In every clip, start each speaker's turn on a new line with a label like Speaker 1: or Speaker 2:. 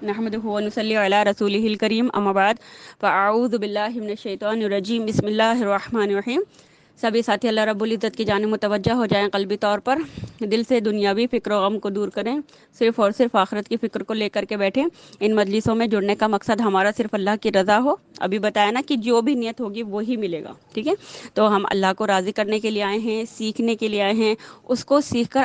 Speaker 1: نحمده ونصلي على رسوله الكريم اما بعد فاعوذ باللہ من الشیطان الرجیم بسم اللہ الرحمن الرحیم۔ سبھی ساتھی اللہ رب العزت کی جانب متوجہ ہو جائیں، قلبی طور پر دل سے دنیاوی فکر و غم کو دور کریں، صرف اور صرف آخرت کی فکر کو لے کر کے بیٹھیں۔ ان مجلسوں میں جڑنے کا مقصد ہمارا صرف اللہ کی رضا ہو۔ ابھی بتایا نا کہ جو بھی نیت ہوگی وہی ملے گا، ٹھیک ہے؟ تو ہم اللہ کو راضی کرنے کے لیے آئے ہیں، سیکھنے کے لیے آئے ہیں، اس کو سیکھ کر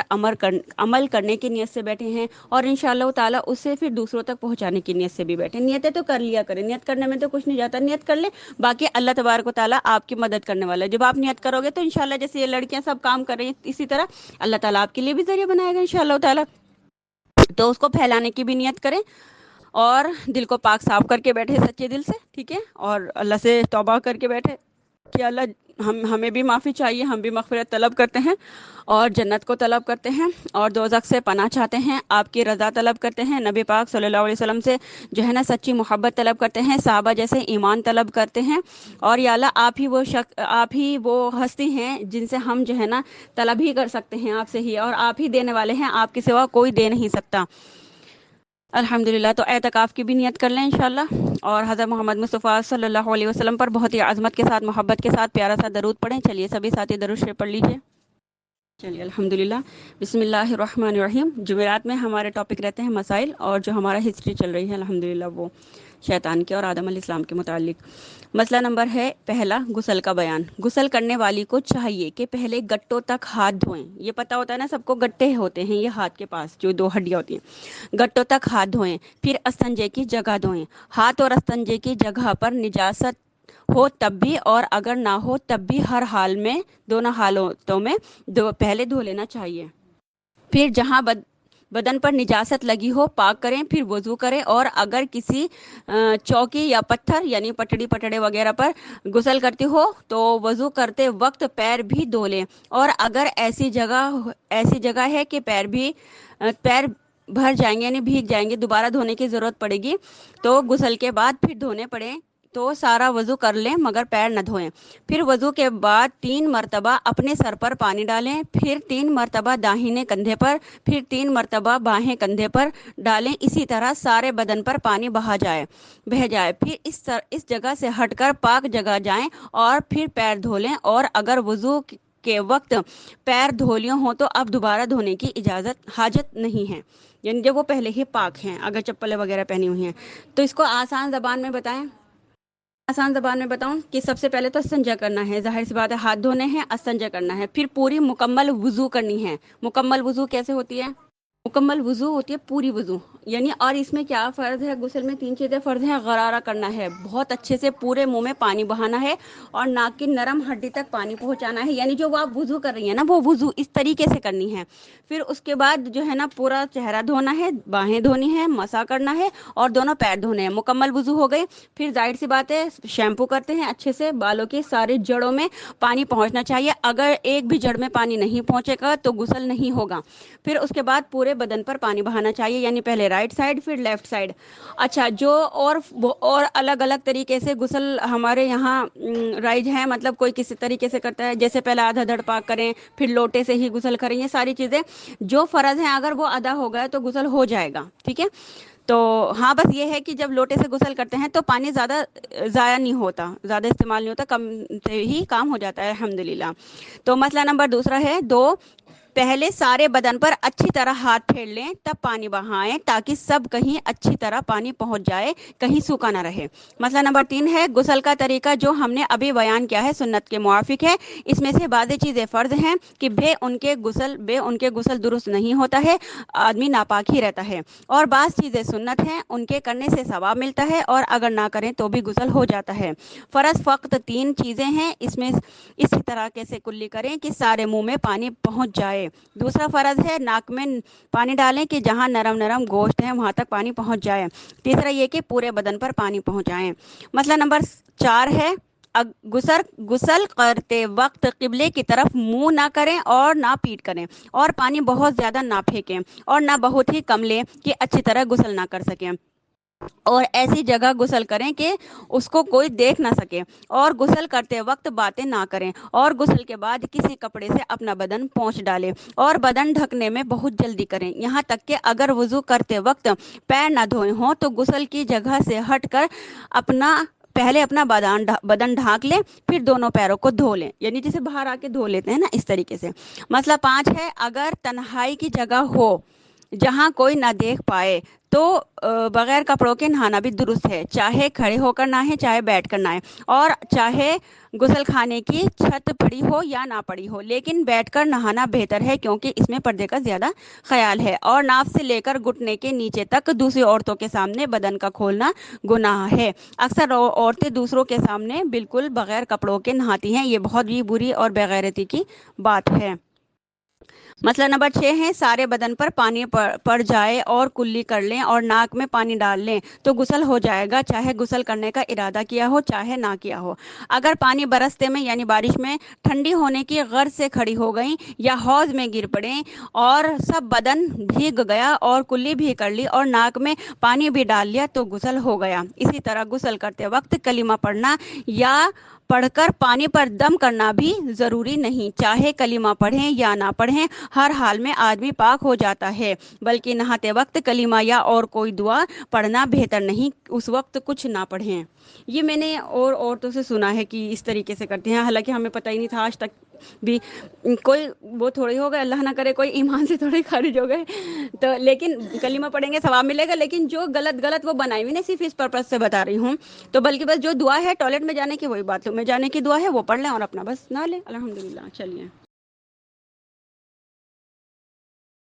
Speaker 1: عمل کرنے کی نیت سے بیٹھے ہیں، اور انشاءاللہ تعالیٰ اسے پھر دوسروں تک پہنچانے کی نیت سے بھی بیٹھے۔ نیتیں تو کر لیا کریں، نیت کرنے میں تو کچھ نہیں جاتا، نیت کر لیں، باقی اللہ تبارک و تعالیٰ آپ کی مدد کرنے والا ہے۔ جب آپ نیت کرو گے تو انشاءاللہ جیسے یہ لڑکیاں سب کام کر رہی ہیں اسی طرح اللہ تعالیٰ آپ کے لیے بھی ذریعہ بنائے گا انشاءاللہ تعالیٰ۔ تو اس کو پھیلانے کی بھی نیت کریں، اور دل کو پاک صاف کر کے بیٹھے سچے دل سے، ٹھیک ہے؟ اور اللہ سے توبہ کر کے بیٹھے کہ اللہ ہمیں بھی معافی چاہیے، ہم بھی مغفرت طلب کرتے ہیں اور جنت کو طلب کرتے ہیں، اور دوزخ سے پناہ چاہتے ہیں، آپ کی رضا طلب کرتے ہیں، نبی پاک صلی اللہ علیہ وسلم سے جو ہے نا سچی محبت طلب کرتے ہیں، صحابہ جیسے ایمان طلب کرتے ہیں، اور یا اللہ آپ ہی وہ ہستی ہیں جن سے ہم جو ہے نا طلب ہی کر سکتے ہیں، آپ سے ہی، اور آپ ہی دینے والے ہیں، آپ کے سوا کوئی دے نہیں سکتا الحمدللہ۔ تو اعتکاف کی بھی نیت کر لیں انشاءاللہ، اور حضرت محمد مصطفیٰ صلی اللہ علیہ وسلم پر بہت ہی عظمت کے ساتھ، محبت کے ساتھ پیارا سا درود پڑھیں۔ چلیے سبھی ساتھی درود شریف پڑھ لیجئے۔ چلیے الحمدللہ، بسم اللہ الرحمن الرحیم۔ جمعرات میں ہمارے ٹاپک رہتے ہیں مسائل، اور جو ہمارا ہسٹری چل رہی ہے الحمدللہ وہ شیطان کے اور آدم علیہ السلام کے متعلق۔ مسئلہ نمبر ہے پہلا، غسل کا بیان۔ غسل کرنے والی کو چاہیے کہ پہلے گٹوں تک ہاتھ دھوئیں۔ یہ پتہ ہوتا ہے نا سب کو، گٹے ہوتے ہیں یہ ہاتھ کے پاس جو دو ہڈیاں ہوتی ہیں، گٹوں تک ہاتھ دھوئیں، پھر استنجے کی جگہ دھوئیں۔ ہاتھ اور استنجے کی جگہ پر نجاست ہو تب بھی، اور اگر نہ ہو تب بھی، ہر حال میں، دونوں حالتوں میں پہلے دھو لینا چاہیے۔ پھر جہاں بدن پر نجاست لگی ہو پاک کریں، پھر وضو کریں، اور اگر کسی چوکی یا پتھر یعنی پٹڑی پٹڑے وغیرہ پر غسل کرتی ہو تو وضو کرتے وقت پیر بھی دھو لیں، اور اگر ایسی جگہ ہے کہ پیر بھر جائیں گے یعنی بھیگ جائیں گے، دوبارہ دھونے کی ضرورت پڑے گی تو غسل کے بعد پھر دھونے پڑیں تو سارا وضو کر لیں مگر پیر نہ دھوئیں۔ پھر وضو کے بعد 3 مرتبہ اپنے سر پر پانی ڈالیں، پھر 3 مرتبہ داہنے کندھے پر، پھر 3 مرتبہ بائیں کندھے پر ڈالیں، اسی طرح سارے بدن پر پانی بہ جائے۔ پھر اس جگہ سے ہٹ کر پاک جگہ جائیں اور پھر پیر دھو لیں، اور اگر وضو کے وقت پیر دھو لیے ہوں تو اب دوبارہ دھونے کی حاجت نہیں ہے، یعنی جب وہ پہلے ہی پاک ہیں، اگر چپلیں وغیرہ پہنی ہوئی ہیں تو۔ اس کو آسان زبان میں بتائیں، آسان زبان میں بتاؤں کہ سب سے پہلے تو استنجا کرنا ہے، ظاہر سی بات ہے، ہاتھ دھونے ہیں، استنجا کرنا ہے، پھر پوری مکمل وضو کرنی ہے۔ مکمل وضو کیسے ہوتی ہے؟ مکمل وضو ہوتی ہے پوری وضو، یعنی، اور اس میں کیا فرض ہے؟ غسل میں 3 چیزیں فرض ہیں۔ غرارہ کرنا ہے، بہت اچھے سے پورے منہ میں پانی بہانا ہے، اور ناک کی نرم ہڈی تک پانی پہنچانا ہے، یعنی جو آپ وضو کر رہی ہیں نا وہ وضو اس طریقے سے کرنی ہے۔ پھر اس کے بعد جو ہے نا پورا چہرہ دھونا ہے، باہیں دھونی ہے، مسح کرنا ہے، اور دونوں پیر دھونے ہیں۔ مکمل وضو ہو گئی۔ پھر ظاہر سی بات ہے شیمپو کرتے ہیں اچھے سے، بالوں کی ساری جڑوں میں پانی پہنچنا چاہیے، اگر ایک بھی جڑ میں پانی نہیں پہنچے گا تو غسل نہیں ہوگا۔ پھر اس کے بعد پورے بدن پر پانی بہانا چاہیے، یعنی پہلے رائٹ سائڈ پھر لیفٹ سائڈ۔ اچھا، جو اور الگ الگ طریقے سے غسل ہمارے یہاں رائج ہے، مطلب کوئی کسی طریقے سے کرتا ہے، جیسے پہلے آدھا دھڑ پاک کریں، پھر لوٹے سے ہی غسل کریں، یہ ساری چیزیں جو فرض ہیں اگر وہ ادا ہو گیا تو غسل ہو جائے گا، ٹھیک ہے؟ تو ہاں بس یہ ہے کہ جب لوٹے سے غسل کرتے ہیں تو پانی زیادہ ضائع نہیں ہوتا، زیادہ استعمال نہیں ہوتا، کم سے ہی کام ہو جاتا ہے الحمدللہ۔ تو مسئلہ نمبر دوسرا ہے، پہلے سارے بدن پر اچھی طرح ہاتھ پھیر لیں، تب پانی بہائیں تاکہ سب کہیں اچھی طرح پانی پہنچ جائے، کہیں سوکھا نہ رہے۔ مسئلہ نمبر 3 ہے، غسل کا طریقہ جو ہم نے ابھی بیان کیا ہے سنت کے موافق ہے۔ اس میں سے بعض چیزیں فرض ہیں کہ بے ان کے غسل درست نہیں ہوتا ہے، آدمی ناپاک ہی رہتا ہے، اور بعض چیزیں سنت ہیں، ان کے کرنے سے ثواب ملتا ہے، اور اگر نہ کریں تو بھی غسل ہو جاتا ہے۔ فرض فقط 3 چیزیں ہیں، اس میں اسی طرح کیسے کلی کریں کہ سارے منہ میں پانی پہنچ جائے۔ دوسرا فرض ہے ناک میں پانی ڈالیں کہ جہاں نرم نرم گوشت ہے وہاں تک پانی پہنچ جائے۔ تیسرا یہ کہ پورے بدن پر پانی پہنچائیں۔ مسئلہ نمبر 4 ہے، غسل کرتے وقت قبلے کی طرف منہ نہ کریں اور نہ پیٹ کریں، اور پانی بہت زیادہ نہ پھینکیں اور نہ بہت ہی کم لیں کہ اچھی طرح غسل نہ کر سکیں۔ اور ایسی جگہ غسل کریں کہ اس کو کوئی دیکھ نہ سکے، اور غسل کرتے وقت باتیں نہ کریں، اور غسل کے بعد کسی کپڑے سے اپنا بدن پونچھ ڈالیں، اور بدن ڈھکنے میں بہت جلدی کریں، یہاں تک کہ اگر وضو کرتے وقت پیر نہ دھوئے ہوں تو غسل کی جگہ سے ہٹ کر پہلے اپنا بدن ڈھانک لیں، پھر دونوں پیروں کو دھو لیں، یعنی جسے باہر آ کے دھو لیتے ہیں نا، اس طریقے سے۔ مسئلہ 5 ہے، اگر تنہائی کی جگہ ہو جہاں کوئی نہ دیکھ پائے تو بغیر کپڑوں کے نہانا بھی درست ہے، چاہے کھڑے ہو کر نہائے، چاہے بیٹھ کر نہائے، اور چاہے غسل خانے کی چھت پڑی ہو یا نہ پڑی ہو، لیکن بیٹھ کر نہانا بہتر ہے کیونکہ اس میں پردے کا زیادہ خیال ہے، اور ناف سے لے کر گھٹنے کے نیچے تک دوسری عورتوں کے سامنے بدن کا کھولنا گناہ ہے۔ اکثر عورتیں دوسروں کے سامنے بالکل بغیر کپڑوں کے نہاتی ہیں، یہ بہت ہی بری اور بےغیرتی کی بات ہے۔ مسئلہ نمبر 6 ہے، سارے بدن پر پانی پڑ جائے اور کلی کر لیں اور ناک میں پانی ڈال لیں تو غسل ہو جائے گا، چاہے غسل کرنے کا ارادہ کیا ہو چاہے نہ کیا ہو۔ اگر پانی برستے میں یعنی بارش میں ٹھنڈی ہونے کی غرض سے کھڑی ہو گئیں یا حوض میں گر پڑیں اور سب بدن بھیگ گیا اور کلی بھی کر لی اور ناک میں پانی بھی ڈال لیا تو غسل ہو گیا۔ اسی طرح غسل کرتے وقت کلمہ پڑھنا یا پڑھ کر پانی پر دم کرنا بھی ضروری نہیں، چاہے کلمہ پڑھیں یا نہ پڑھیں، ہر حال میں آدمی پاک ہو جاتا ہے، بلکہ نہاتے وقت کلمہ یا اور کوئی دعا پڑھنا بہتر نہیں، اس وقت کچھ نہ پڑھیں۔ یہ میں نے اور عورتوں سے سنا ہے کہ اس طریقے سے کرتے ہیں، حالانکہ ہمیں پتہ ہی نہیں تھا آج تک بھی۔ کوئی وہ تھوڑی ہو گئے، اللہ نہ کرے کوئی ایمان سے تھوڑی خارج ہو گئے تو، لیکن کلمہ پڑھیں گے ثواب ملے گا، لیکن جو غلط وہ بنائی ہوئی، صرف اس پرپز سے بتا رہی ہوں، تو بلکہ بس جو دعا ہے ٹوائلٹ میں جانے کی، وہی باتھ روم میں جانے کی دعا ہے وہ پڑھ لیں اور اپنا بس نہ لیں، الحمدللہ۔ چلیے۔